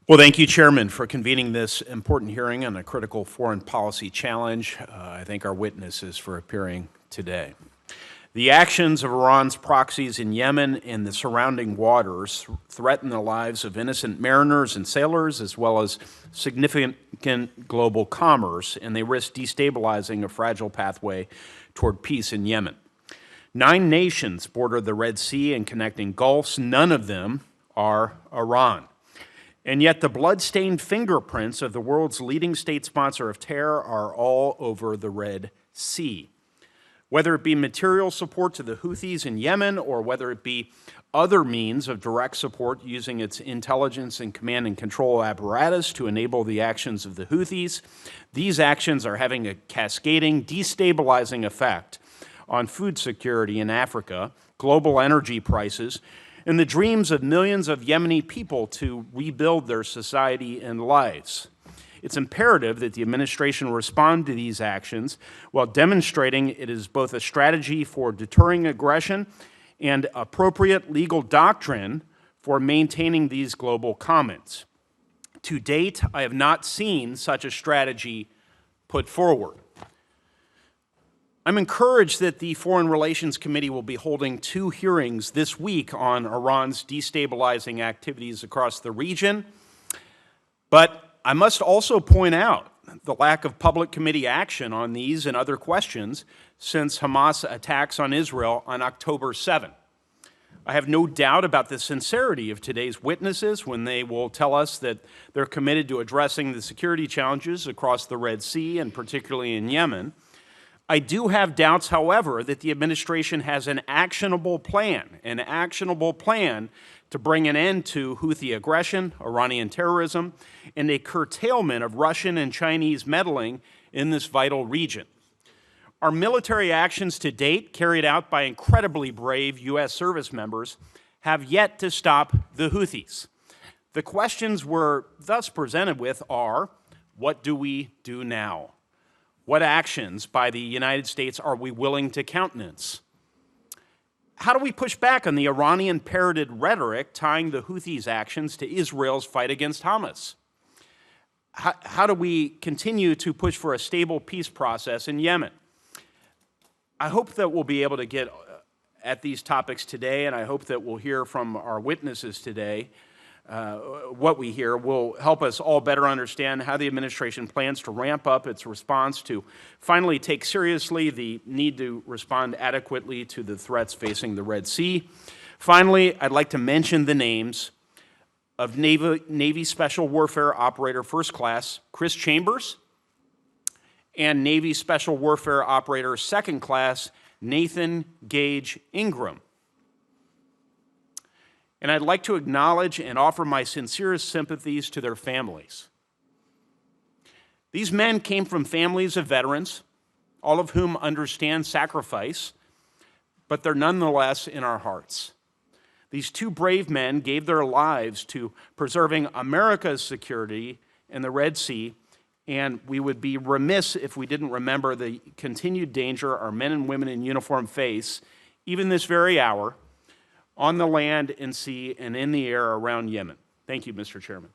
Well, thank you, Chairman, for convening this important hearing on a critical foreign policy challenge. I thank our witnesses for appearing today. The actions of Iran's proxies in Yemen and the surrounding waters threaten the lives of innocent mariners and sailors, as well as significant global commerce, and they risk destabilizing a fragile pathway toward peace in Yemen. 9 nations border the Red Sea and connecting gulfs. None of them are Iran. And yet the blood-stained fingerprints of the world's leading state sponsor of terror are all over the Red Sea. Whether it be material support to the Houthis in Yemen or whether it be other means of direct support using its intelligence and command and control apparatus to enable the actions of the Houthis, these actions are having a cascading, destabilizing effect on food security in Africa, global energy prices, and the dreams of millions of Yemeni people to rebuild their society and lives. It's imperative that the administration respond to these actions while demonstrating it is both a strategy for deterring aggression and appropriate legal doctrine for maintaining these global commons. To date, I have not seen such a strategy put forward. I'm encouraged that the Foreign Relations Committee will be holding 2 hearings this week on Iran's destabilizing activities across the region. But I must also point out the lack of public committee action on these and other questions since Hamas attacks on Israel on October 7. I have no doubt about the sincerity of today's witnesses when they will tell us that they're committed to addressing the security challenges across the Red Sea and particularly in Yemen. I do have doubts, however, that the administration has an actionable plan to bring an end to Houthi aggression, Iranian terrorism, and a curtailment of Russian and Chinese meddling in this vital region. Our military actions to date, carried out by incredibly brave U.S. service members, have yet to stop the Houthis. The questions we're thus presented with are, what do we do now? What actions by the United States are we willing to countenance? How do we push back on the Iranian-parroted rhetoric tying the Houthis' actions to Israel's fight against Hamas? How do we continue to push for a stable peace process in Yemen? I hope that we'll be able to get at these topics today, and I hope that we'll hear from our witnesses today. What we hear will help us all better understand how the administration plans to ramp up its response to finally take seriously the need to respond adequately to the threats facing the Red Sea. Finally, I'd like to mention the names of Navy Special Warfare Operator First Class Chris Chambers and Navy Special Warfare Operator Second Class Nathan Gage Ingram. And I'd like to acknowledge and offer my sincerest sympathies to their families. These men came from families of veterans, all of whom understand sacrifice, but they're nonetheless in our hearts. These 2 brave men gave their lives to preserving America's security in the Red Sea, and we would be remiss if we didn't remember the continued danger our men and women in uniform face, even this very hour, on the land and sea and in the air around Yemen. Thank you, Mr. Chairman.